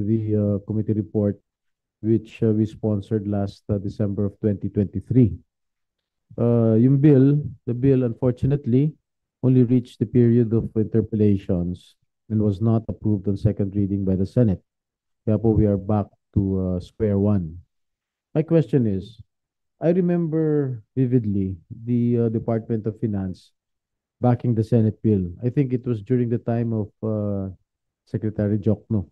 the committee report which we sponsored last December of 2023. The bill unfortunately only reached the period of interpellations and was not approved on second reading by the Senate. Kaya po we are back to square one. My question is, I remember vividly the Department of Finance backing the Senate bill. I think it was during the time of Secretary Jokno.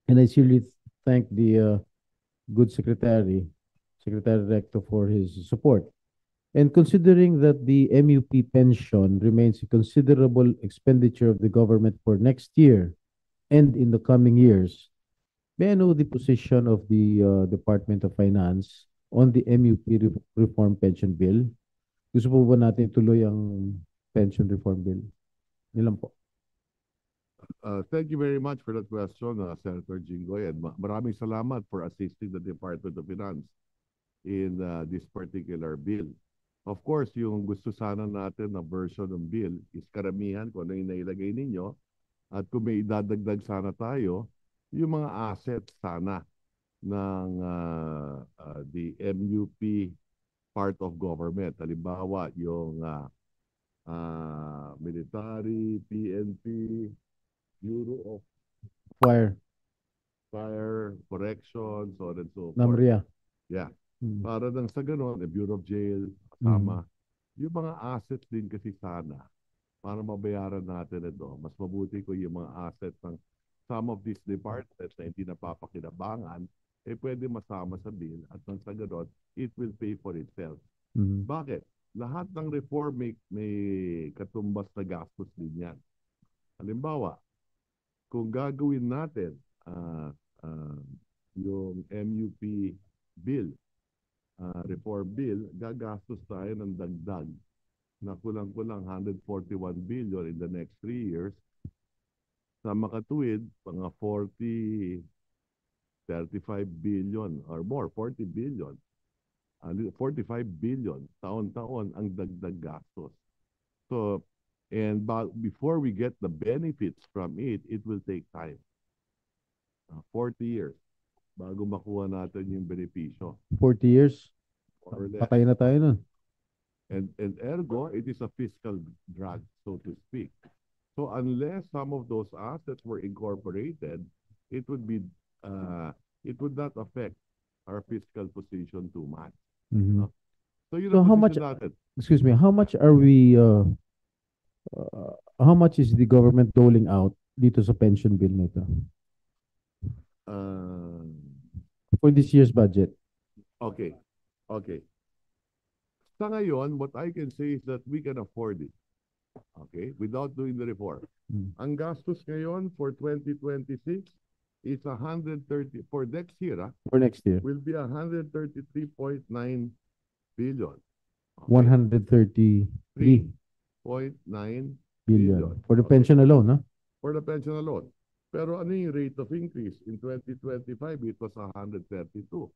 And I sincerely thank the good Secretary Recto, for his support. And considering that the MUP pension remains a considerable expenditure of the government for next year and in the coming years, may I know the position of the Department of Finance on the MUP reform pension bill? Gusto po ba natin tuloy ang pension reform bill? Nilang po. Thank you very much for that question, Senator Jinggoy, and maraming salamat for assisting the Department of Finance in this particular bill. Of course, yung gusto sana natin na version ng bill is karamihan kung ano yung nailagay ninyo, at kung may idadagdag sana tayo, yung mga assets sana ng the MUP part of government. Halimbawa, yung military, PNP, Bureau of Fire. Correction, so on and so forth. Namria. Yeah. Para nang sa ganon, the Bureau of Jail, kasama, yung mga assets din kasi sana, para mabayaran natin ito, mas mabuti ko yung mga assets ng some of these departments na hindi napapakinabangan, pwede masama sa bill at nang sa ganon, it will pay for itself. Bakit? Lahat ng reform may katumbas na gastos din yan. Halimbawa, kung gagawin natin yung MUP bill, reform bill, gagastos tayo ng dagdag na kulang-kulang 141 billion in the next 3 years. Sa makatuwid, mga 35 billion or more, 40 billion, 45 billion, taon-taon ang dagdag gastos. So, and before we get the benefits from it, it will take time. 40 years bago makuha natin yung benepisyo. 40 years? Patay na tayo nun. And ergo, it is a fiscal drag, so to speak. So unless some of those assets were incorporated, it would not affect our fiscal position too much. So how much? Excuse me. How much are we? How much is the government doling out dito sa pension bill nito? For this year's budget. Okay. Sa ngayon, what I can say is that we can afford it. Okay? Without doing the reform. Ang gastos ngayon for 2026 is 130, for next year, for next year, will be 133.9 billion. Okay? 133.9 billion. For the pension alone, huh? For the pension alone. Pero ano yung rate of increase? In 2025, it was 132.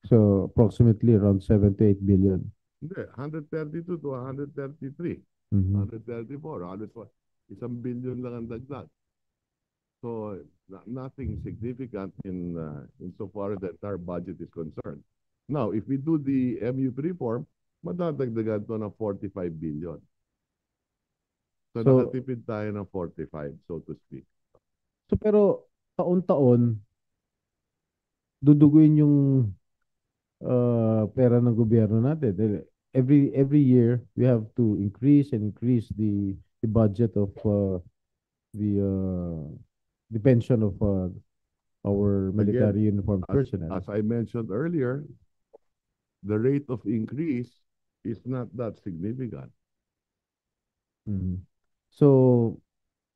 So, approximately around 7 to 8 billion. Hindi, 132 to 133. 134, 1 billion lang ang dagdag. So, nothing significant in so far that our budget is concerned. Now, if we do the MUP reform, madadagdagan to ng 45 billion. So, nakatipid tayo ng 45, so to speak. So, pero taon-taon, duduguin yung pera ng gobyerno natin. Every year, we have to increase the budget of the pension of our military uniformed personnel. As I mentioned earlier, the rate of increase is not that significant. So,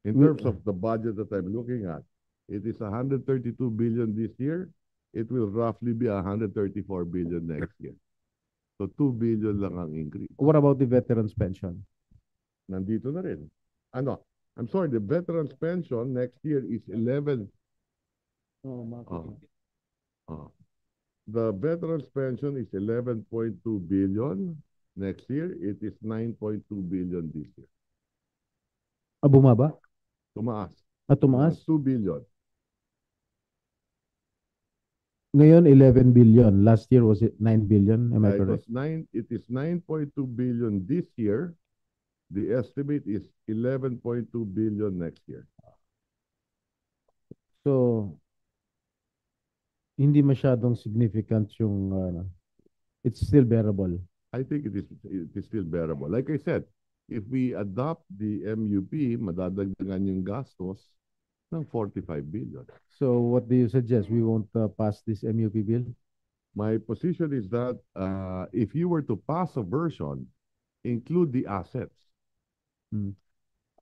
in terms of the budget that I'm looking at, it is 132 billion this year. It will roughly be 134 billion next year. So 2 billion lang ang increase. What about the veterans pension? Nandito na rin. I'm sorry, the veterans pension next year is 11. The veterans pension is 11.2 billion. Next year, it is 9.2 billion this year. Bumaba? Tumaas. Tumaas? 2 billion. Ngayon, 11 billion. Last year, was it 9 billion? Am I correct? It is 9.2 billion this year. The estimate is 11.2 billion next year. So, hindi masyadong significant yung, it's still bearable. I think it is still bearable. Like I said, if we adopt the MUP, madadagdagan yung gastos ng 45 billion. So, what do you suggest? We won't pass this MUP bill? My position is that if you were to pass a version, include the assets. Hmm.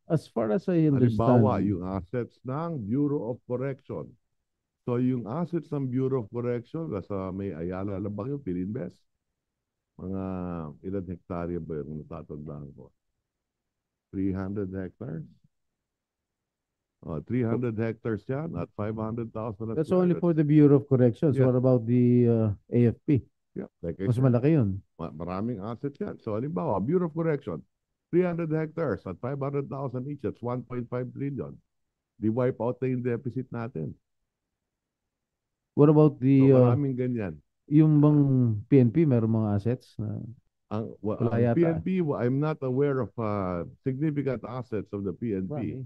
As far as I Halimbawa, understand, yung assets ng Bureau of Correction. So yung assets ng Bureau of Correction, nasa may Ayala lang ba yun, Pilinvest? Mga ilan hektarya ba yung natatandaan ko? 300 hectares? 300 hectares yan at 500,000 at that's only square. for the Bureau of Corrections. Yeah. What about the AFP? Yeah, like I Mas said, malaki yun. maraming assets yan. So halimbawa, Bureau of Correction, 300 hectares at 500,000 each, that's 1.5 trillion. Di wipe out na yung deficit natin. What about So the, maraming ganyan. yung bang PNP, meron mga assets na wala Ang yata. PNP, I'm not aware of significant assets of the PNP.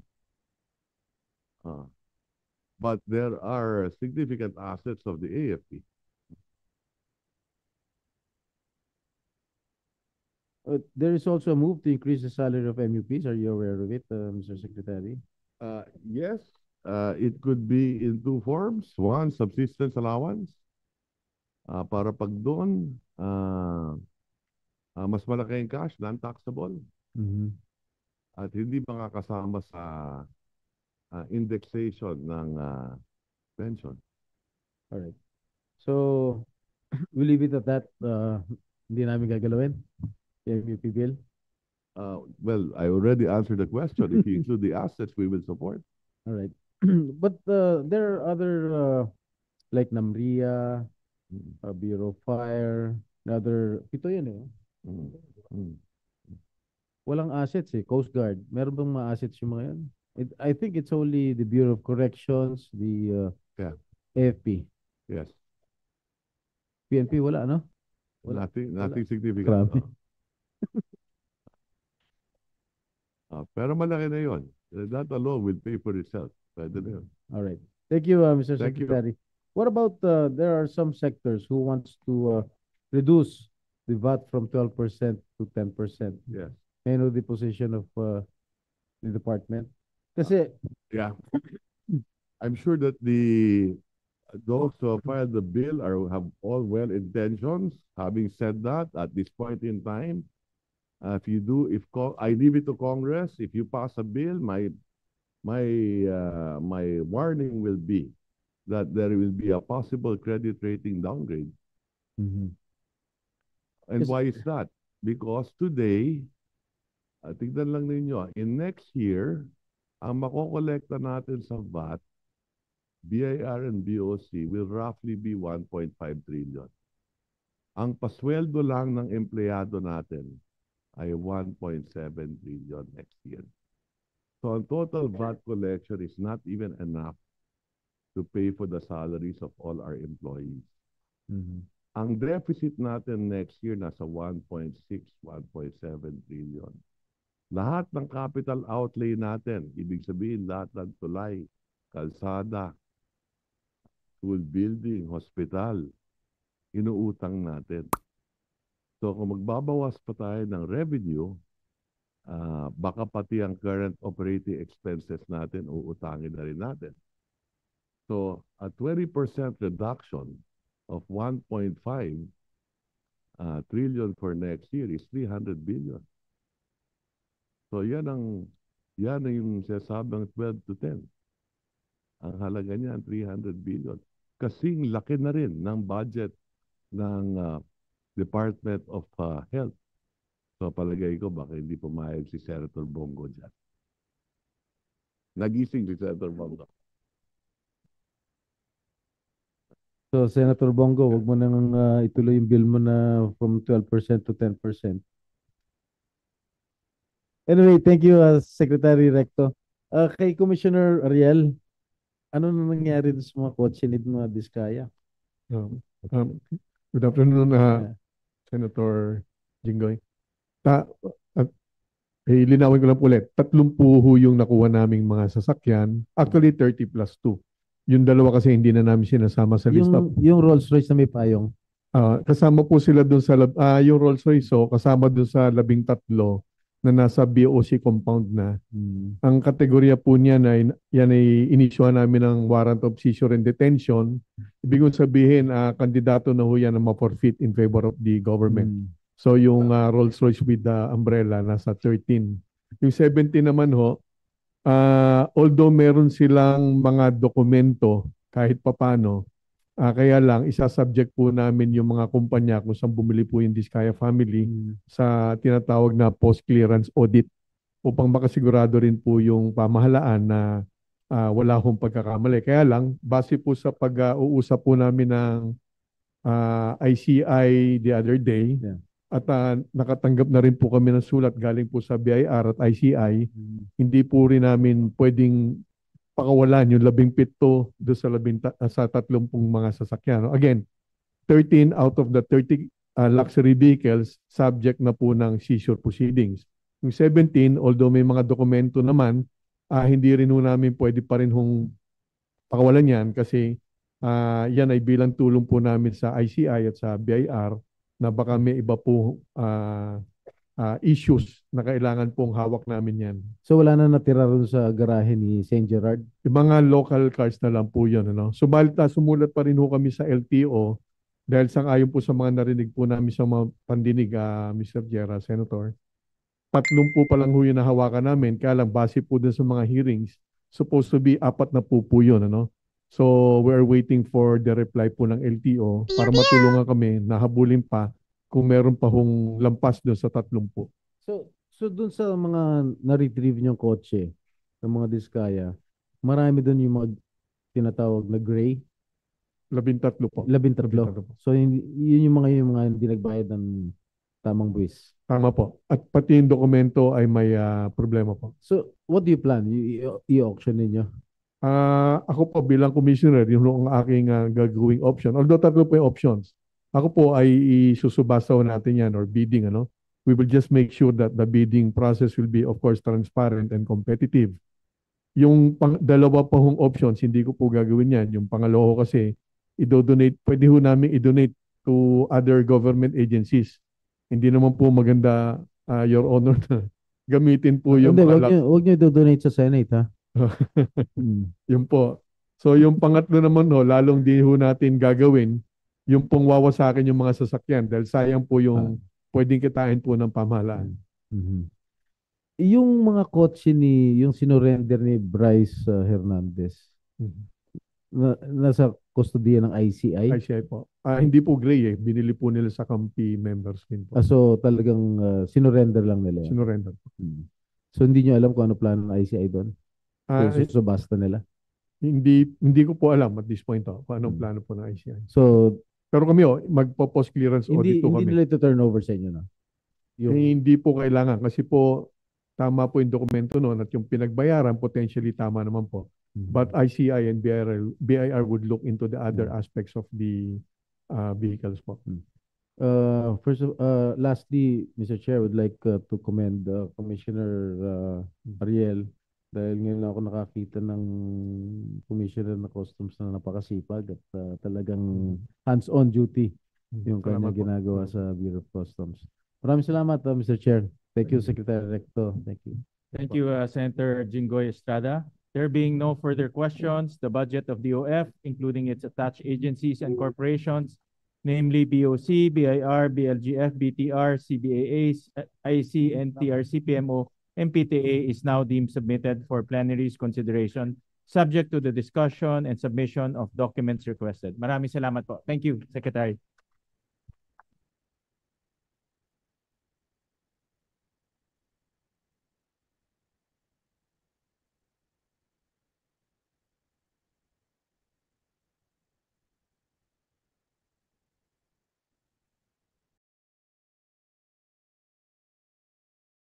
But there are significant assets of the AFP. There is also a move to increase the salary of MUPs. Are you aware of it, Mr. Secretary? Yes, it could be in two forms. One, subsistence allowance. Para pag doon, mas malaki yung cash, non-taxable. Mhm. At hindi makakasama sa indexation ng pension. All right. So, we leave it at that. Hindi namin gagalawin yung MUP bill. Well, I already answered the question. If you include the assets, we will support. All right. But there are other like NAMRIA, Bureau of Fire, pito yan eh. Walang assets eh, Coast Guard. Meron bang mga assets yung mga yan? I think it's only the Bureau of Corrections, the Yeah. AFP. Yes. PNP wala, no? Wala. Nothing significant. Grabe. Pero malaki na yun. That alone will pay for itself. Pwede na yun. All right. Thank you, Mr. Thank you. Secretary. What about there are some sectors who wants to reduce the VAT from 12% to 10%. Yes. May I know the position of the department? Kasi Yeah. I'm sure that those who filed the bill have all well intentions. Having said that, at this point in time, I leave it to Congress. If you pass a bill, my warning will be that there will be a possible credit rating downgrade. Mhm. And Yes. why is that? Because today, tignan lang ninyo, in next year, ang makokolekta natin sa VAT, BIR and BOC will roughly be 1.5 trillion. Ang pasweldo lang ng empleyado natin ay 1.7 trillion next year. So ang total VAT collection is not even enough to pay for the salaries of all our employees. Mhm. Ang deficit natin next year nasa 1.6, 1.7 trillion. Lahat ng capital outlay natin, ibig sabihin lahat ng tulay, kalsada, school building, hospital, inuutang natin. So kung magbabawas pa tayo ng revenue, baka pati ang current operating expenses natin, uutangin na rin natin. So a 20% reduction of 1.5 trillion for next year is 300 billion. So yan ang yung sasabang 12 to 10. Ang halaga niyan 300 billion. Kasing laki na rin ng budget ng Department of Health. So palagay ko baka hindi pumayag si Senator Bongo dyan. Nagising si Senator Bongo. So, Senator Bongo, wag mo nang ituloy yung bill mo na from 12% to 10%. Anyway, thank you, Secretary Recto. Kay Commissioner Ariel, ano na nangyari sa mga kotse ni mga Diskaya? Um, um, Good afternoon, Senator Jinggoy. Ta at linawin ko lang po ulit, 30 ho yung nakuha naming mga sasakyan. Actually, 30 plus 2. Yung dalawa kasi hindi na namin sinasama sa list of. Yung Rolls Royce na may payong. Kasama po sila dun sa, yung Rolls Royce, so kasama dun sa 13 na nasa BOC compound na. Ang kategorya po niyan ay, yan ay inisyuhan namin ng warrant of seizure and detention. Ibig sabihin, kandidato na ho yan na ma-forfeit in favor of the government. So yung Rolls Royce with the umbrella nasa 13. Yung 17 naman ho, although meron silang mga dokumento kahit papano, kaya lang isasubject po namin yung mga kumpanya kung saan bumili po yung Diskaya family sa tinatawag na post-clearance audit upang makasigurado rin po yung pamahalaan na wala hong pagkakamali. Kaya lang, base po sa pag-uusap po namin ng ICI the other day, at nakatanggap na rin po kami ng sulat galing po sa BIR at ICI, hindi po rin namin pwedeng pakawalan yung 17 doon sa 30 mga sasakyan. Again, 13 out of the 30 luxury vehicles subject na po ng seizure proceedings. Yung 17, although may mga dokumento naman, hindi rin po namin pwede pa rin hong pakawalan yan kasi yan ay bilang tulong po namin sa ICI at sa BIR na baka may iba po issues na kailangan pong hawak namin yan. So wala na natira ron sa garahe ni St. Gerard? Yung mga local cars na lang po yun. Ano? Subalit sumulat pa rin ho kami sa LTO dahil sang-ayon po sa mga narinig po namin sa mga pandinig, Mr. Guerra, Senator. 3 po pa lang ho yung nahawakan namin. Kaya lang base po dun sa mga hearings, supposed to be 4 na po yun. Ano? So we're waiting for the reply po ng LTO para matulungan kami na habulin pa kung meron pa hong lampas doon sa 30. So doon sa mga na-retrieve niyong kotse, ng mga Diskaya, marami doon yung mga tinatawag na gray? 13 po. 13. So yun yung mga hindi nagbayad ng tamang buwis. Tama po. At pati yung dokumento ay may problema po. So what do you plan? I-auction ninyo? Ako po bilang commissioner, yung ang aking gagawing option. Although 3 po yung options. Ako po ay isusubasaw natin yan or bidding. Ano? We will just make sure that the bidding process will be of course transparent and competitive. Yung dalawa pa hong options, hindi ko po gagawin yan. Yung pangalawa kasi, pwede ho namin i-donate to other government agencies. Hindi naman po maganda, Your Honor, na gamitin po yung... Hindi, wag nyo i-donate sa Senate, ha? Yun po. So yung pangatlo naman ho, lalong di ho natin gagawin, yung pong wawasakin yung mga sasakyan dahil sayang po yung pwedeng kitain po ng pamahalaan. Yung mga kotse yung sinurrender ni Bryce Hernandez, nasa kustodiya ng ICI? ICI po. Hindi po gray eh. Binili po nila sa Kampi members din po. So talagang sinurrender lang nila? Sinurrender po. So hindi nyo alam kung ano plano ng ICI doon? Subasta nila? Hindi ko po alam at this point kung anong plano po ng ICI. So pero kami magpo-post clearance audit po kami. Hindi nila ito turnover sa inyo, no? Hindi po kailangan kasi po tama po yung dokumento noon at yung pinagbayaran potentially tama naman po. But ICI and BIR would look into the other aspects of the vehicles po. Lastly, Mr. Chair, would like to commend Commissioner Ariel dahil ngayon ako nakakita ng Commissioner na Customs na napakasipag at talagang hands-on duty yung kanyang ginagawa sa Bureau of Customs. Maraming salamat, Mr. Chair. Thank you, Secretary Recto. Thank you. Thank you, Senator Jinggoy Estrada. There being no further questions, the budget of DOF, including its attached agencies and corporations, namely BOC, BIR, BLGF, BTR, CBAA, IC, and TRC-PMO, MPTA, is now deemed submitted for plenary's consideration, subject to the discussion and submission of documents requested. Maraming salamat po. Thank you, Secretary.